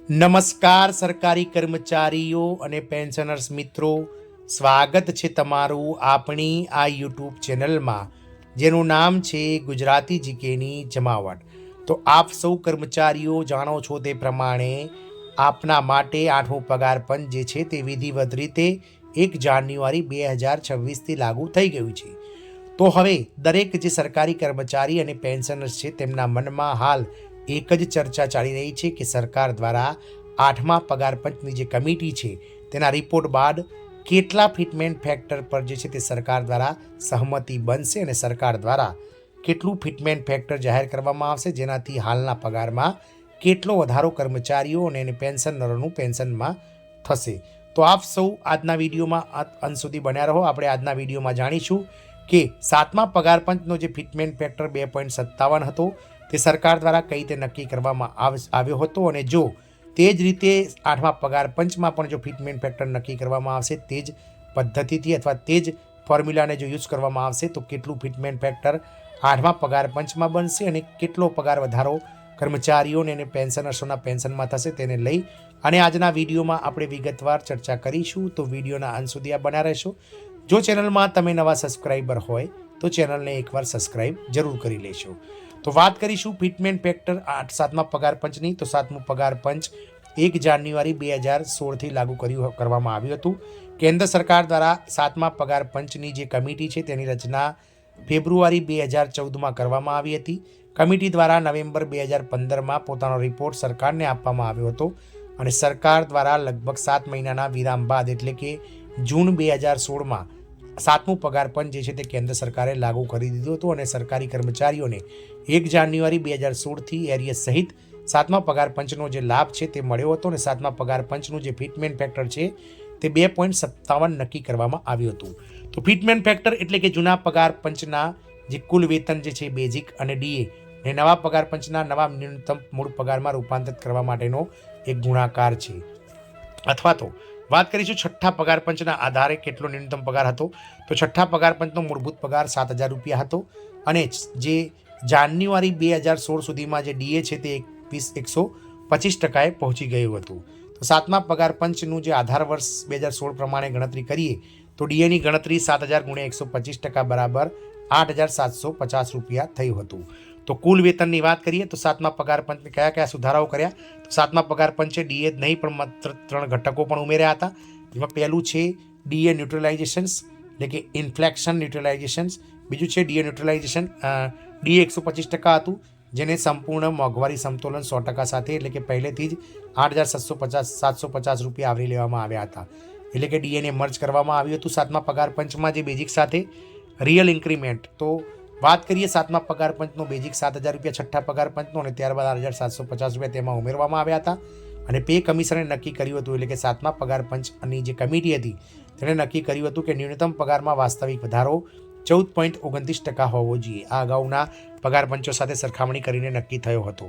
નમસ્કાર સરકારી કર્મચારીઓ અને પેન્શનર્સ મિત્રો, સ્વાગત છે તમારું આપણી આ યુટ્યુબ ચેનલમાં જેનું નામ છે ગુજરાતી જીકેની જમાવટ. તો આપ સૌ કર્મચારીઓ જાણો છો તે પ્રમાણે આપના માટે 8મો પગાર પંચ જે છે તે વિધિવત રીતે 1 જાન્યુઆરી 2026થી લાગુ થઈ ગયું છે. તો હવે દરેક જે સરકારી કર્મચારી અને પેન્શનર્સ છે તેમના મનમાં હાલ એક જ ચર્ચા ચાલી રહી છે કે સરકાર દ્વારા 8મા પગાર પંચની જે કમિટી છે તેના રિપોર્ટ બાદ કેટલા ફિટમેન્ટ ફેક્ટર પર જે છે તે સરકાર દ્વારા સહમતિ બનશે અને સરકાર દ્વારા કેટલું ફિટમેન્ટ ફેક્ટર જાહેર કરવામાં આવશે, જેનાથી હાલના પગારમાં કેટલો વધારો કર્મચારીઓ અને પેન્શનરોનું પેન્શનમાં થશે. તો આપ સૌ આજના વિડીયોમાં અંત સુધી બન્યા રહો. આપણે આજના વિડીયોમાં જાણીશું કે 7મા પગાર પંચનો જે ફિટમેન્ટ ફેક્ટર 2.57 હતો તે સરકાર દ્વારા કઈ રીતે નક્કી કરવામાં આવ્યો હતો, અને જો તે જ રીતે 8મા પગાર પંચમાં પણ જો ફિટમેન્ટ ફેક્ટર નક્કી કરવામાં આવશે તે જ પદ્ધતિથી અથવા તે જ ફોર્મ્યુલાને જો યુઝ કરવામાં આવશે તો કેટલું ફિટમેન્ટ ફેક્ટર 8મા પગાર પંચમાં બનશે અને કેટલો પગાર વધારો કર્મચારીઓને અને પેન્શનર્સોના પેન્શનમાં થશે તેને લઈ અને આજના વિડીયોમાં આપણે વિગતવાર ચર્ચા કરીશું. તો વિડીયોના અંત સુધી આ બન્યા રહેશો. જો ચેનલમાં તમે નવા સબસ્ક્રાઈબર હોય તો ચેનલને એકવાર સબસ્ક્રાઈબ જરૂર કરી લેશો. તો વાત કરીશું ફિટમેન્ટ ફેક્ટર 7મા પગાર પંચની. તો 7મું પગાર પંચ 1 જાન્યુઆરી 2016થી લાગુ કરવામાં આવ્યું હતું. કેન્દ્ર સરકાર દ્વારા 7મા પગાર પંચની જે કમિટી છે તેની રચના ફેબ્રુઆરી 2014માં કરવામાં આવી હતી. કમિટી દ્વારા નવેમ્બર 2015માં પોતાનો રિપોર્ટ સરકારને આપવામાં આવ્યો હતો અને સરકાર દ્વારા લગભગ 7 મહિનાના વિરામ બાદ એટલે કે જૂન 2016માં 7મું પગાર પંચ જે છે તે કેન્દ્ર સરકારે લાગુ કરી દીધું હતું અને સરકારી કર્મચારીઓને 1 જાન્યુઆરી 2016થી એરિયસ સહિત 7મા પગાર પંચનો જે લાભ છે તે મળ્યો હતો અને 7મા પગાર પંચનું જે ફિટમેન્ટ ફેક્ટર છે તે 2.57 નક્કી કરવામાં આવ્યું હતું. તો ફિટમેન્ટ ફેક્ટર એટલે કે જૂના પગાર પંચના જે કુલ વેતન જે છે બેઝિક અને ડીએ ને નવા પગાર પંચના નવા ન્યૂનતમ મૂળ પગારમાં રૂપાંતરિત કરવા માટેનો એક ગુણાકાર છે. અથવા તો વાત કરીશું છઠ્ઠા પગાર પંચના આધારે કેટલો ન્યૂનતમ પગાર હતો. તો છઠ્ઠા પગાર પંચનો મૂળભૂત પગાર 7,000 રૂપિયા હતો અને જે જાન્યુઆરી 2016 સુધીમાં જે ડીએ છે તે 125% પહોંચી ગયું હતું. તો 7મા પગાર પંચનું જે આધાર વર્ષ 2016 પ્રમાણે ગણતરી કરીએ તો ડીએની ગણતરી 7,000 × 125% બરાબર 8,750 રૂપિયા થયું હતું. તો કુલ વેતનની વાત કરીએ તો 7મા પગાર પંચને કયા કયા સુધારાઓ કર્યા. તો 7મા પગાર પંચે ડીએ નહીં પણ માત્ર 3 ઘટકો પણ ઉમેર્યા હતા. જેમાં પહેલું છે ડીએ ન્યુટ્રલાઇઝેશન્સ એટલે કે ઇન્ફ્લેક્શન ન્યુટ્રલાઇઝેશન્સ. બીજું છે ડીએ ન્યુટ્રલાઇઝેશન, ડીએ 125% હતું જેને સંપૂર્ણ મોંઘવારી સમતોલન 100% સાથે એટલે કે પહેલેથી જ 8,750 રૂપિયા આવરી લેવામાં આવ્યા હતા. એટલે કે ડીએને મર્જ કરવામાં આવ્યું હતું 7મા પગાર પંચમાં જે બેઝિક સાથે. રિયલ ઇન્ક્રીમેન્ટ તો વાત કરીએ 7મા પગાર પંચનો બેઝિક 7,000 રૂપિયા છઠ્ઠા પગાર પંચનો અને ત્યારબાદ 8,750 રૂપિયા તેમાં ઉમેરવામાં આવ્યા હતા અને પે કમિશને નક્કી કર્યું હતું એટલે કે 7મા પગાર પંચની જે કમિટી હતી તેણે નક્કી કર્યું હતું કે ન્યૂનતમ પગારમાં વાસ્તવિક વધારો 14.29% હોવો જોઈએ. આ અગાઉના પગાર પંચો સાથે સરખામણી કરીને નક્કી થયો હતો.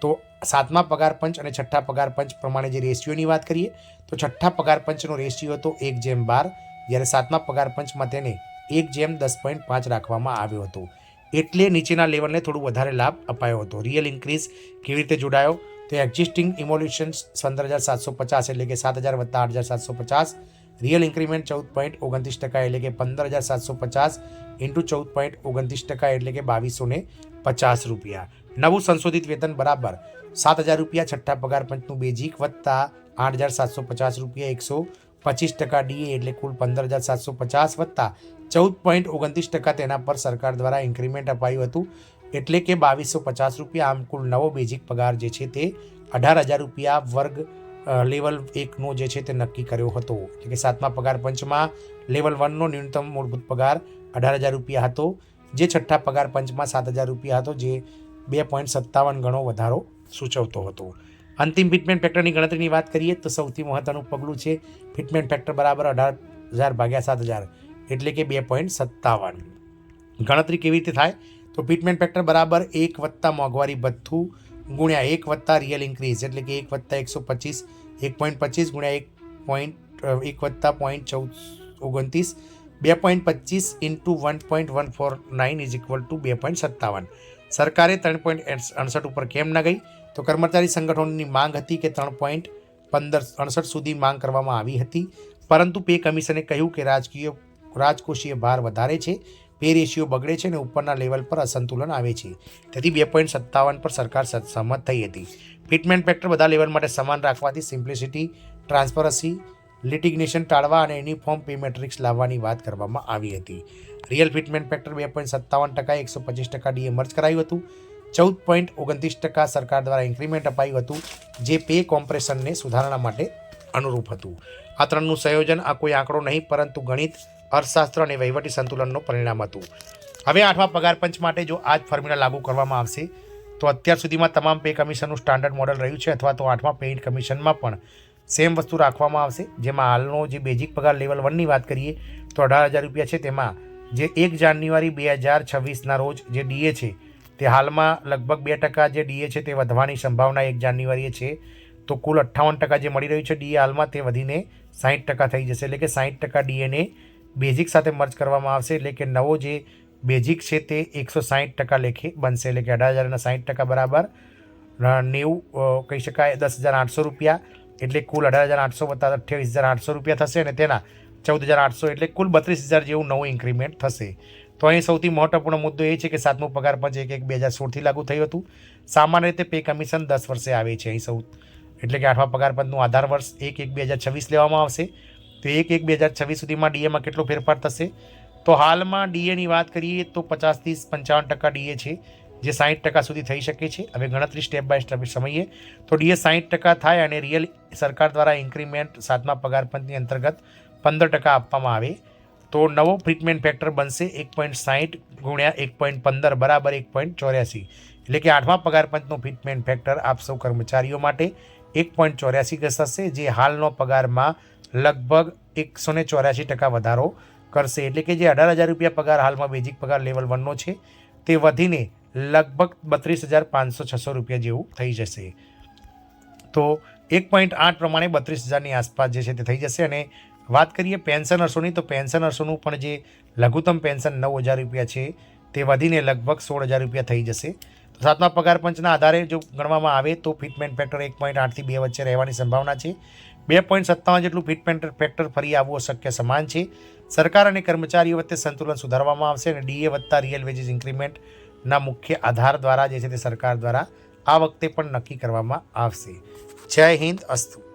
તો 7મા પગાર પંચ અને છઠ્ઠા પગાર પંચ પ્રમાણે જે રેશિયોની વાત કરીએ તો છઠ્ઠા પગાર પંચનો રેશિયો હતો 1:12, જ્યારે 7મા પગાર પંચમાં તેને 1:10.5 રાખવામાં આવ્યો હતો. એટલે નીચેના લેવલને થોડું વધારે લાભ અપાયો હતો. રિયલ ઇન્ક્રીઝ કેવી રીતે જોડાયો તો એક્ઝિસ્ટિંગ ઇમોલ્યુશન્સ 15,750 એટલે કે 7,000 + 8,750. રિયલ ઇન્ક્રીમેન્ટ 14.29% એટલે કે 15,750 × 14.29% એટલે કે 2,250 રૂપિયા. નવું સંશોધિત વેતન બરાબર 7,000 રૂપિયા છઠ્ઠા પગાર પંચનું બેઝિક વત્તા 8,750 રૂપિયા 125% ડીએ એટલે કુલ 15,750 વત્તા 14.29% તેના પર સરકાર દ્વારા ઇન્ક્રીમેન્ટ અપાયું હતું એટલે કે 2,250 રૂપિયા. આમ કુલ નવો બેઝિક પગાર જે છે તે 18,000 રૂપિયા વર્ગ લેવલ 1નો જે છે તે નક્કી કર્યો હતો. એટલે કે 7મા પગાર પંચમાં લેવલ 1નો ન્યૂનતમ મૂળભૂત પગાર 18,000 રૂપિયા હતો, જે છઠ્ઠા પગાર પંચમાં 7,000 રૂપિયા હતો, જે 2.57 ગણો વધારો સૂચવતો હતો. અંતિમ ફિટમેન્ટ ફેક્ટરની ગણતરીની વાત કરીએ તો સૌથી મહત્વનું પગલું છે ફિટમેન્ટ ફેક્ટર બરાબર 18,000 / 7,000 એટલે કે 2.57. ગણતરી કેવી રીતે થાય તો ફિટમેન્ટ ફેક્ટર બરાબર 1 + મોંઘવારી ભથ્થું ગુણ્યા 1 + રિયલ ઇન્ક્રીઝ એટલે કે 1 + 125 1.25 ગુણ્યા 1 + 0.1429 2.25 × 1.149 = 2.57. સરકારે 3.68 ઉપર કેમ ન ગઈ તો તો કર્મચારી સંગઠનોની માંગ હતી કે 3.1568 સુધી માંગ કરવામાં આવી હતી, પરંતુ પે કમિશને કહ્યું કે રાજકોષીય ભાર વધારે છે, પે રેશિયો બગડે છે અને ઉપરના લેવલ પર અસંતુલન આવે છે. તેથી 2.57 પર સરકાર સહમત થઈ હતી. ફિટમેન્ટ ફેક્ટર બધા લેવલ માટે સમાન રાખવાથી સિમ્પ્લિસિટી, ટ્રાન્સપરન્સી, લિટિગેશન ટાળવા અને યુનિફોર્મ પે મેટ્રિક્સ લાવવાની વાત કરવામાં આવી હતી. Real fitment factor 2.57%, 125% DA merge કરાયું હતું. 14.29% સરકાર દ્વારા ઇન્ક્રીમેન્ટ અપાયું હતું, જે પે કોમ્પ્રેશનને સુધારણા માટે અનુરૂપ હતું. આ ત્રણનું સંયોજન આ કોઈ આંકડો નહીં, પરંતુ ગણિત, અર્થશાસ્ત્ર અને વહીવટી સંતુલનનું પરિણામ હતું. હવે 8મા પગાર પંચ માટે જો આ જ ફોર્મ્યુલા લાગુ કરવામાં આવશે તો અત્યાર સુધીમાં તમામ પે કમિશનનું સ્ટાન્ડર્ડ મોડલ રહ્યું છે, અથવા તો 8મા પે કમિશનમાં પણ સેમ વસ્તુ રાખવામાં આવશે. જેમાં હાલનો જે બેઝિક પગાર લેવલ 1ની વાત કરીએ તો 18,000 રૂપિયા છે. તેમાં જે 1 જાન્યુઆરી 2026ના રોજ જે ડીએ છે તે હાલમાં લગભગ 2% જે ડીએ છે તે વધવાની સંભાવના 1 જાન્યુઆરીએ છે. તો કુલ 58% જે મળી રહ્યું છે ડીએ હાલમાં, તે વધીને 60% થઈ જશે. એટલે કે 60% ડીએને બેઝિક સાથે મર્જ કરવામાં આવશે. એટલે કે નવો જે બેઝિક છે તે 160% લેખે બનશે. એટલે કે 18,000 ના 60% બરાબર 90 કહી શકાય 10,800 રૂપિયા. એટલે કુલ 18,800 વત્તા 28,800 રૂપિયા થશે અને તેના 14,800 એટલે કુલ 32,000 જેવું નવું ઇન્ક્રીમેન્ટ થશે. તો અહીં સૌથી મહત્વપૂર્ણ મુદ્દો એ છે કે 7મું પગાર પંચ 1/1/2016થી લાગુ થયું હતું. સામાન્ય રીતે પે કમિશન 10 વર્ષે આવે છે અહીં સૌ, એટલે કે 8મા પગાર પંચનું આધાર વર્ષ 1/1/2026 લેવામાં આવશે. તો 1/1/2026 સુધીમાં ડીએમાં કેટલો ફેરફાર થશે? તો હાલમાં ડીએની વાત કરીએ તો 50થી 55% ડીએ છે, જે 60% સુધી થઈ શકે છે. હવે ગણતરી સ્ટેપ બાય સ્ટેપ સમજીએ તો ડીએ 60% થાય અને રિયલ સરકાર દ્વારા ઇન્ક્રીમેન્ટ 7મા પગાર પંચની અંતર્ગત 15% આપવામાં આવે તો નવો ફિટમેન્ટ ફેક્ટર બનશે 1.60 ગુણ્યા 1.15 બરાબર 1.84. એટલે કે 8મા પગાર પંચનું ફિટમેન્ટ ફેક્ટર આપ સૌ કર્મચારીઓ માટે 1.84 થશે, જે હાલનો પગારમાં લગભગ 184% વધારો કરશે. એટલે કે જે 18,000 રૂપિયા પગાર હાલમાં બેઝિક પગાર લેવલ 1નો છે તે વધીને લગભગ 32,500-3600 રૂપિયા જેવું થઈ જશે. તો 1.8 પ્રમાણે 32,000ની આસપાસ જે છે તે થઈ જશે. અને વાત કરીએ પેન્શનર્સોની, તો પેન્શનર્સોનું પણ જે લઘુત્તમ પેન્શન 9,000 રૂપિયા છે તે વધીને લગભગ 16,000 રૂપિયા થઈ જશે. તો 7મા પગાર પંચના આધારે જો ગણવામાં આવે તો ફિટમેન્ટ ફેક્ટર 1.8 થી 2 વચ્ચે રહેવાની સંભાવના છે. 2.57 જેટલું ફિટમેન્ટ ફેક્ટર ફરી આવવું શક્ય સમાન છે. સરકાર અને કર્મચારીઓ વચ્ચે સંતુલન સુધારવામાં આવશે અને ડીએ વત્તા રિયલ વેજીસ ઇન્ક્રીમેન્ટના મુખ્ય આધાર દ્વારા જે છે તે સરકાર દ્વારા આ વખતે પણ નક્કી કરવામાં આવશે. જય હિન્દ, અસ્તુ.